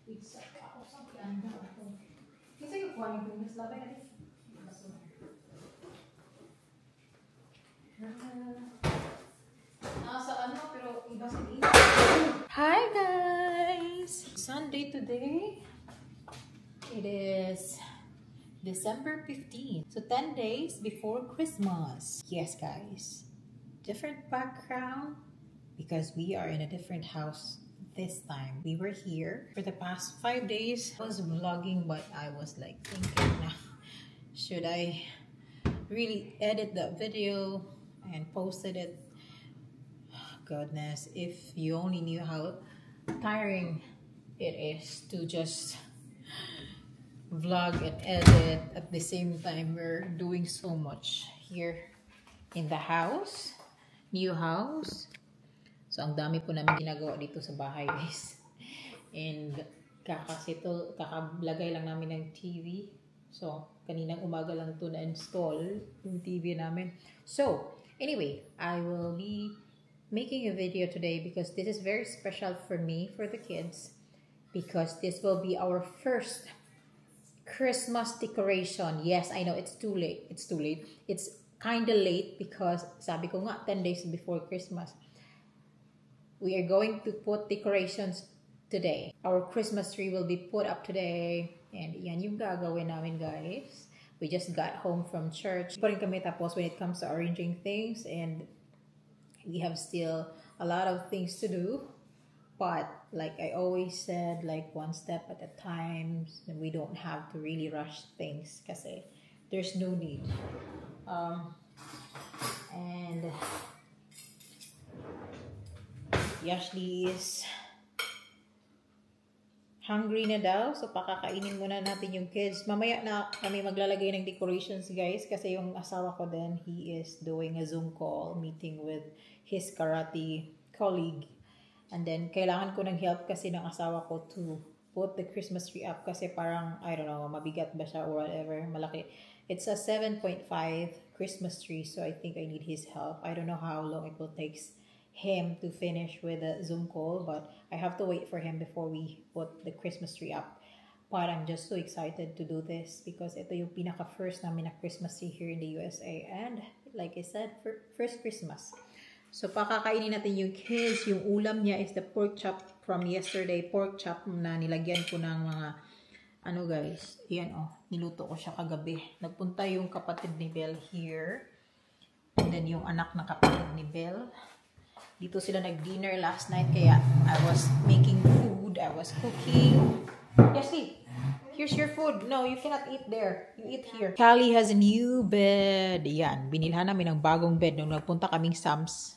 It's ako sa piano ako. Kasi yung kuha yung mas labay natin. Nasa ano, pero iba sa dito. Hi guys! Sunday today. It is December 15th. So 10 days before Christmas. Yes guys. Different background because we are in a different house this time. We were here for the past 5 days. I was vlogging, but I was like thinking, should I really edit that video and posted it? Goodness, if you only knew how tiring it is to just vlog and edit at the same time. We're doing so much here in the house, new house. So ang dami po namin ginagawa dito sa bahay guys. And kakablagay lang namin ng TV. So kaninang umaga lang to na-install yung TV namin. So anyway, I will be making a video today because this is very special for me, for the kids, because this will be our first Christmas decoration. Yes, I know it's too late. It's too late. It's kind of late because sabi ko nga 10 days before Christmas. We are going to put decorations today. Our Christmas tree will be put up today. And yan yung gagawin namin guys. We just got home from church. Pa rin kami tapos when it comes to arranging things, and we have still a lot of things to do, but like I always said, like one step at a time. We don't have to really rush things kasi there's no need. And Ashley is hungry na daw, so pakakainin muna natin yung kids. Mamaya na kami maglalagay ng decorations guys kasi yung asawa ko din, he is doing a Zoom call meeting with his karate colleague. And then kailangan ko ng help kasi ng asawa ko to put the Christmas tree up kasi parang, I don't know, mabigat ba siya or whatever, malaki. It's a 7.5 Christmas tree, so I think I need his help. I don't know how long it will take him to finish with a Zoom call, but I have to wait for him before we put the Christmas tree up. But I'm just so excited to do this because ito yung pinaka-first namin na Christmas tree here in the USA, and like I said, first Christmas. So pakakainin natin yung kids. Yung ulam niya is the pork chop from yesterday, pork chop na nilagyan ko ng mga ano guys, yan niluto ko siya kagabi. Nagpunta yung kapatid ni Belle here, and then yung anak ng kapatid ni Belle. Dito sila nag-dinner last night, kaya I was making food, I was cooking. Yes, see, here's your food. No, you cannot eat there. You eat here. Callie has a new bed. Yan, binilhan namin ng bagong bed nung nagpunta kaming Sam's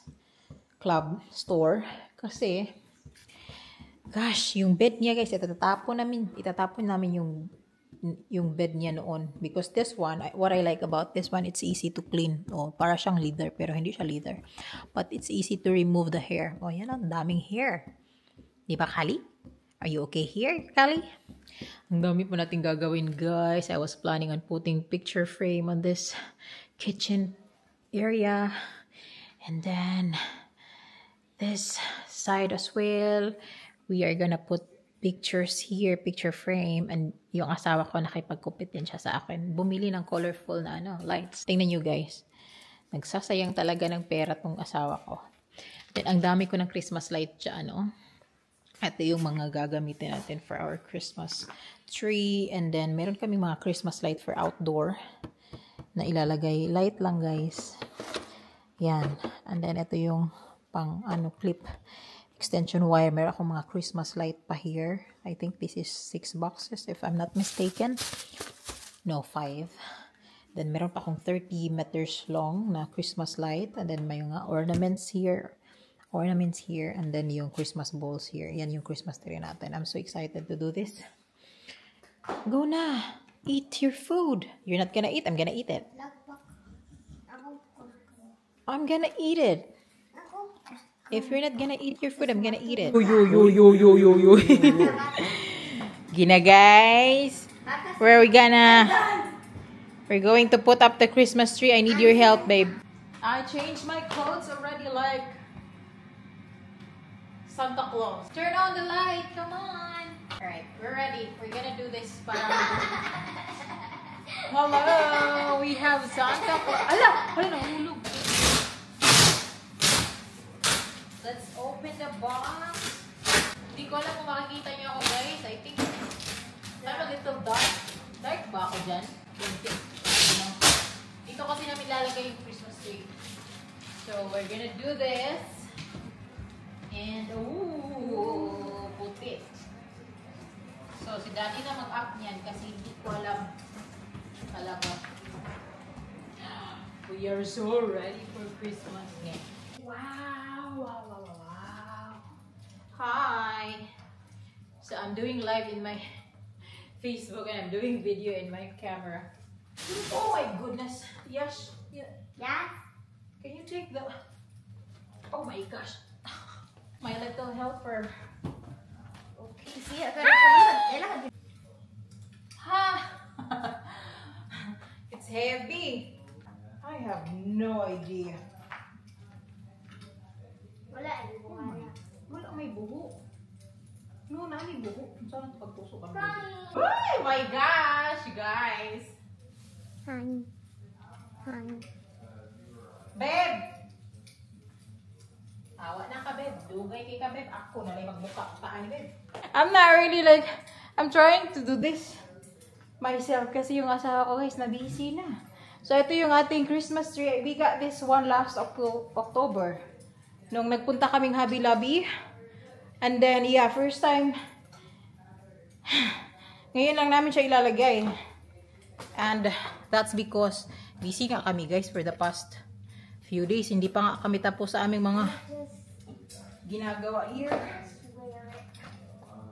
Club store. Kasi, gosh, yung bed niya guys, itatapon namin yung bed niya noon, because this one, what I like about this one, it's easy to clean. Para siyang leather pero hindi siya leather, but it's easy to remove the hair. Yan, ang daming hair, di ba Callie? Are you okay here, Callie? Ang dami po natin gagawin guys. I was planning on putting picture frame on this kitchen area, and then this side as well. We are gonna put pictures here, picture frame, and yung asawa ko nakipagkupit din siya sa akin. Bumili ng colorful na lights. Tingnan nyo guys. Nagsasayang talaga ng pera tong asawa ko. Then ang dami ko ng Christmas light dyan, Ito yung mga gagamitin natin for our Christmas tree. And then meron kami mga Christmas light for outdoor na ilalagay. Light lang guys. Yan. And then ito yung pang clip extension wire. Meron akong mga Christmas light pa here. I think this is 6 boxes if I'm not mistaken. No, 5. Then meron pa akong 30 meters long na Christmas light. And then may mga ornaments here. And then yung Christmas balls here. Yan yung Christmas tree natin. I'm so excited to do this. Go na! Eat your food. You're not gonna eat. I'm gonna eat it. I'm gonna eat it. If you're not gonna eat your food, I'm gonna eat it. Yo. Gina guys. We're going to put up the Christmas tree. I need your help, babe. I changed my clothes already like Santa Claus. Turn on the light, come on. Alright. We're ready. We're gonna do this para hello! We have Santa Claus. Ala! Hala, nahulog. Let's open the box. Hindi ko alam kung makikita niyo ako, guys. I think I'm a little dark. Dark ba ako dyan? Dito kasi namin lalagay yung Christmas tree. So, we're gonna do this. And, ooh, put it. So, si Daddy na mag-up niyan kasi hindi ko alam talaga. We are so ready for Christmas. Wow! Wow, wow, wow, wow. Hi! So, I'm doing live in my Facebook and I'm doing video in my camera. Oh my goodness! Yes! Yeah. Can you take the... Oh my gosh! My little helper. Okay. Ha! It's heavy. I have no idea. Wala may buho. No, may buho. Saan pagtusok ang buho? Oh my gosh, guys! Babe! Awa na ka, babe. Dugay kay ka, babe. Ako na lang magbuka. Paan, babe. I'm not really like... I'm trying to do this myself kasi yung asawa ko, guys, na busy na. So, ito yung ating Christmas tree. We got this one last October. Nung nagpunta kaming Hobby Lobby. And then, yeah, first time... Ngayon lang namin siya ilalagay. And that's because busy nga kami, guys, for the past few days. Hindi pa nga kami tapos sa aming mga ginagawa here.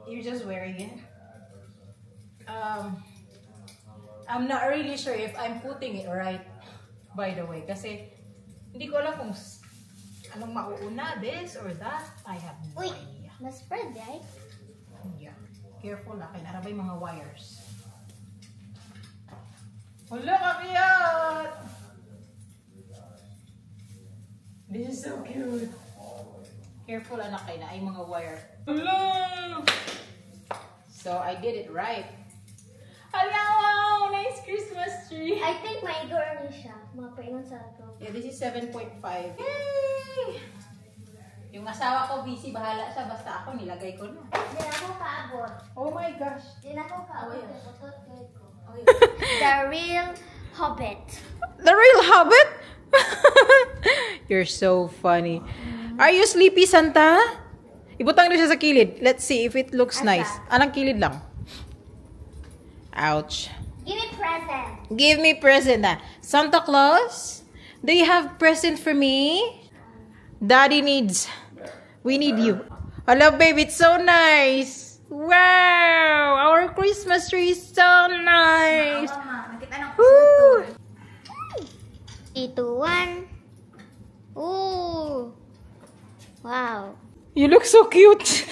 You're just wearing it. I'm not really sure if I'm putting it right, by the way. Kasi hindi ko alam kung anong mauuna, this or that. I have no idea. Ma-spread, right? Yeah. Careful na. Kinarabay mga wires. Wala ka, cute! This is so cute. Careful, anak, kayo na ay mga wire. Hello! So, I did it right. Hello! Wow! Nice Christmas tree! I think may girl siya. Mapaingon sa ako. Yeah, this is 7.5. Yay! Yung asawa ko busy, bahala siya. Basta ako, nilagay ko na. Di na ako kaabot. Oh my gosh! Di na ako kaabot. Oh, yeah. Putot ko. The real Hobbit. The real Hobbit? You're so funny. Are you sleepy, Santa? Ibutang na siya sa kilid. Let's see if it looks nice. Anong kilid lang? Ouch. Give me present. Give me present. Santa Claus, do you have present for me? Daddy needs. We need you. Hello, babe. It's so nice. Wow. Our Christmas tree is so nice. Woo. 3, 2, 1. Ooh. Wow. You look so cute.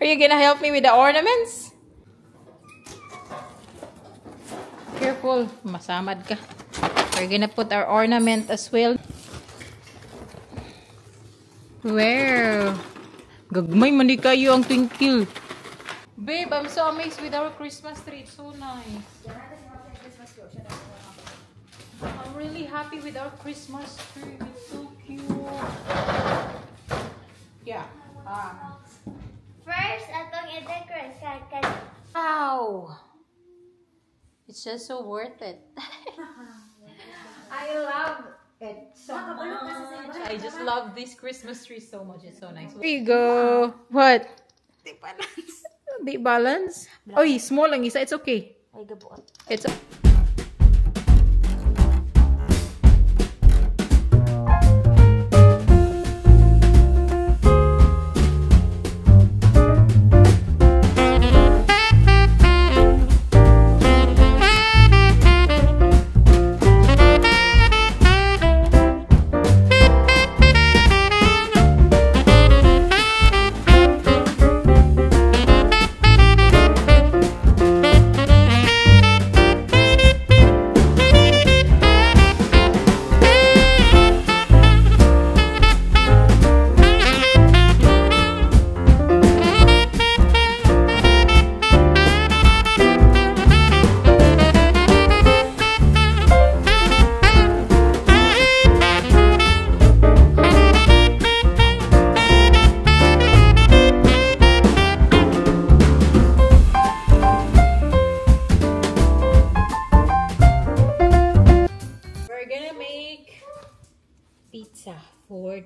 Are you gonna help me with the ornaments? Careful. Masamad ka. We're gonna put our ornament as well. Wow. Gagmay man di kayo ang twinkle. Babe, I'm so amazed with our Christmas tree. It's so nice. I'm really happy with our Christmas tree. It's so cute. Yeah. First, atong i-decorate ka. Wow. It's just so worth it. I love it so much. I just love this Christmas tree so much. It's so nice. There you go. What? Di balance. Di balance? Oy, small lang isa. It's okay. Ay, gabuot. It's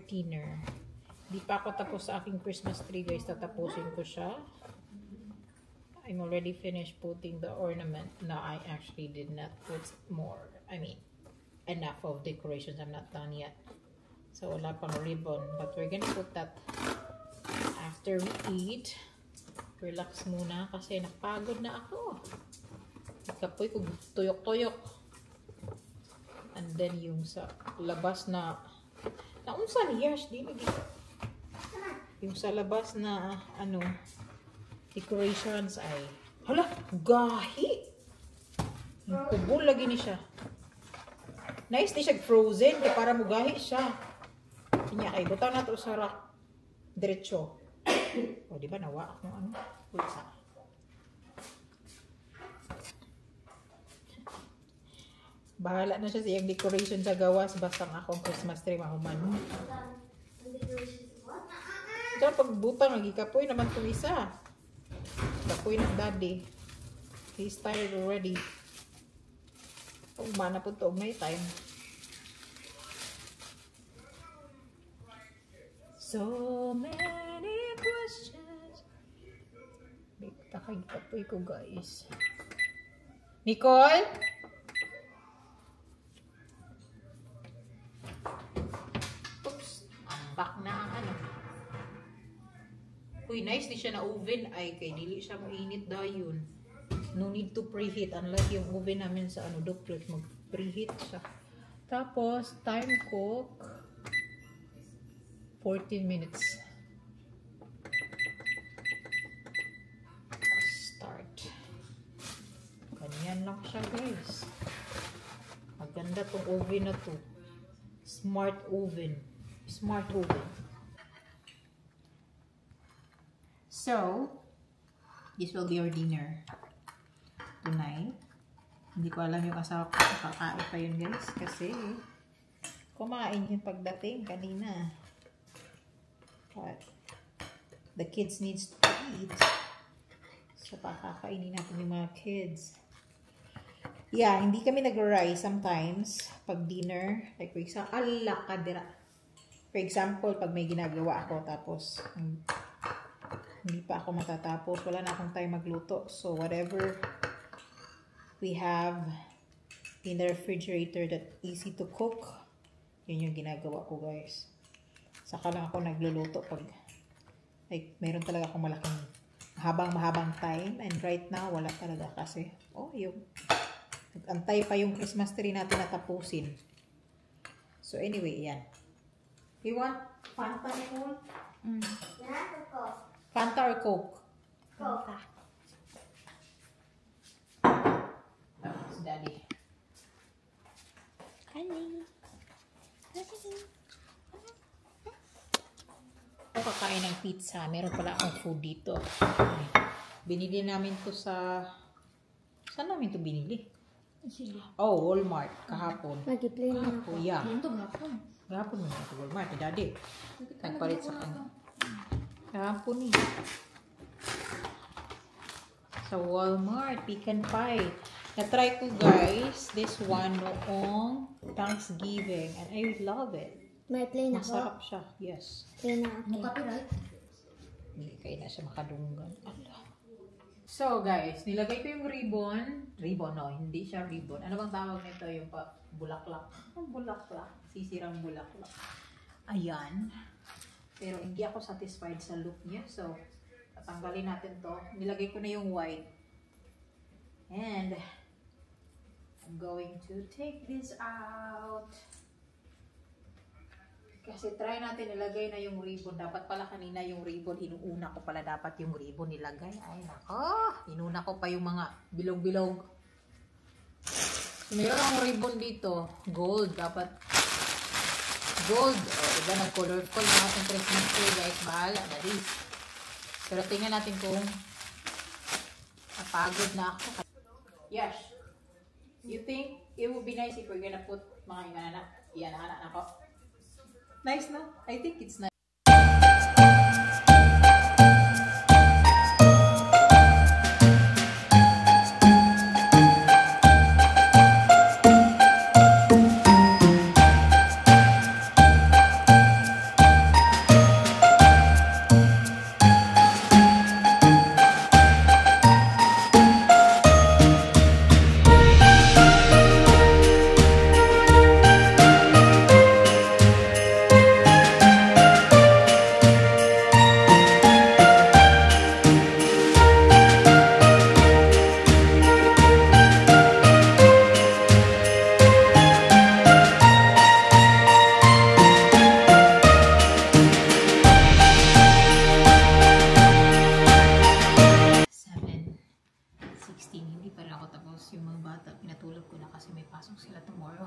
dinner. Di pa ako tapos sa aking Christmas tree, guys. Tatapusin ko siya. I'm already finished putting the ornament. No, I actually did not put more. I mean, enough of decorations. I'm not done yet. So, wala pang ribbon. But we're gonna put that after we eat. Relax muna kasi napagod na ako. Ikapoy ko tuyok-tuyok. And then yung sa labas na naunsa ni Yash, di lagi. Yung sa labas na ano decorations ay hala, gahi. Yung kubol lagi ni siya. Nice di siya frozen kaya para mugahi siya. Kanya kay butaw na to sa rack diretso. O di ba nawa akong ano? Pulsa. Bahala na siya sa iyang decoration sa gawas basta akong Christmas tree mahuman. Diyan pagbutang nagikapoy naman itong isa. Kapoy ng daddy. He's tired already. Umana po ito. May time. So many questions. Takay-kapoy ko guys. Nicole? Oops. Ambak na ang ano. Uy, nice di siya na oven. Ay, kay dili siya mainit dayon. No need to preheat. Unlike yung oven namin sa ano, duplex, mag-preheat siya. Tapos, time cook. 14 minutes. Start. Ganyan lang siya, guys. Maganda tong oven na to. Smart oven. Smart oven. So, this will be our dinner tonight. Hindi ko alam yung asawa ko kakain pa yun guys kasi kumain yung pagdating kanina. But the kids needs to eat. So, pakakainin natin yung mga kids. Yeah, hindi kami nag-rice sometimes pag dinner. Like, for example, pag may ginagawa ako tapos hindi pa ako matatapos. Wala na akong time magluto. So, whatever we have in the refrigerator that easy to cook, yun yung ginagawa ko, guys. Saka lang ako nagluluto pag like, meron talaga akong malaking mahabang time. And right now, wala talaga kasi. Oh, yung nag-antay pa yung Christmas tree natin na tapusin. So, anyway, yan. You want Fanta, Nicole? Fanta or Coke? Coke. Si Daddy. Ako kakain ng pizza. Meron pala akong food dito. Binili namin to sa... Saan namin to binili? Oh, Walmart. Kahapon. Mag-play na ako. Oh, yeah. Kahapon mo sa Walmart. Daddy. Nagpalit sa kanya. Kahapon eh. Sa Walmart, pecan pie. Na-try ko guys, this one noong Thanksgiving. And I love it. May play na ako. Masarap siya. Yes. Play na ako. Copyright. Hindi kayo na siya makadunggan. So guys, nilagay ko yung ribbon. Ribbon, no. Hindi siya ribbon. Ano bang tawag nito? Yung bulaklak. Ang bulaklak. Sisirang bulaklak. Ayan. Pero hindi ako satisfied sa look niya. So, tatanggalin natin to. Nilagay ko na yung white. And, I'm going to take this out. Kasi try natin ilagay na yung ribbon. Dapat pala kanina yung ribbon. Inuuna ko pala dapat yung ribbon nilagay. Ay, nako. Inuna ko pa yung mga bilog-bilog. So, meron akong ribbon dito. Gold. Dapat gold. O, diba, nag-colorful na ating Christmas tree, guys. Bahala na rin. Pero tingnan natin kung napagod na ako. Yash, you think it would be nice if we're gonna put mga iana na ako? Nice, no? I think it's nice. Tapos yung mga bata, pinatulog ko na kasi may pasok sila tomorrow.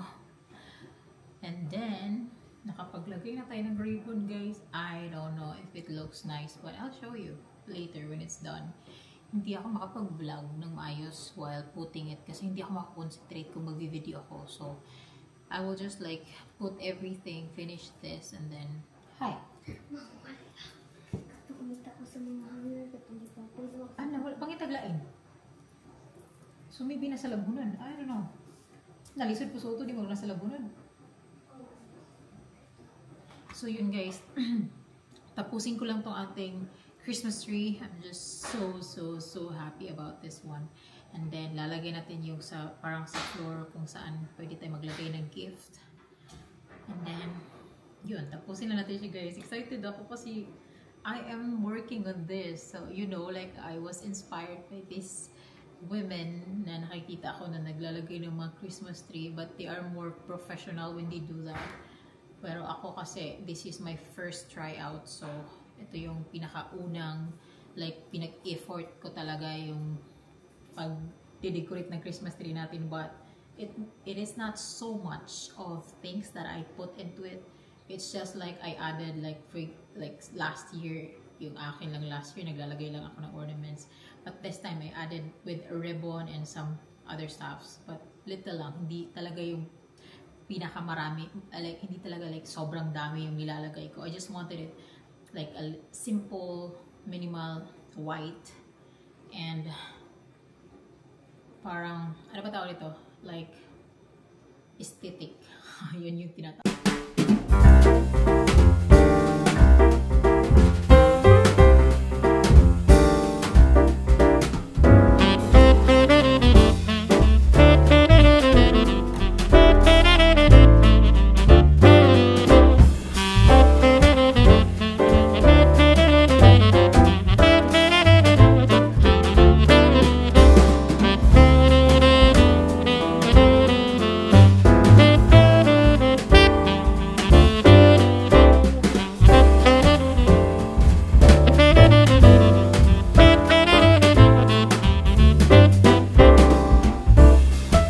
And then, nakapaglagay na tayo ng ribbon, guys. I don't know if it looks nice, but I'll show you later when it's done. Hindi ako makapag-vlog ng maayos while putting it kasi hindi ako makakonsentrate kung mag-video ako. So, I will just like put everything, finish this, and then, hi! Kumita ko sa mga katulad ng puso. Ano, wala pang itaglain. Sumibi na sa labunan. I don't know. Nalisod po soto, di mo na sa labunan. So yun guys, tapusin ko lang tong ating Christmas tree. I'm just so happy about this one. And then lalagay natin yung sa parang sa floor kung saan pwede tayo maglagay ng gift. And then yun, tapusin na natin siya guys. Excited ako kasi I am working on this. So you know, like I was inspired by these women na nakikita ko na naglalagay ng mga Christmas tree, but they are more professional when they do that. Pero ako kasi, this is my first tryout. So, ito yung pinakaunang, like, pinag-effort ko talaga yung pag-decorate ng Christmas tree natin. But, it is not so much of things that I put into it. It's just like, I added, like last year, yung akin lang last year, naglalagay lang ako ng ornaments. But this time, I added with a ribbon and some other stuffs. But, little lang, hindi talaga yung pinakamarami, like hindi talaga like sobrang dami yung nilalagay ko. I just wanted it like a simple, minimal, white, and parang, ano ba tawag ito? Like, aesthetic. Yun yung tinatawag.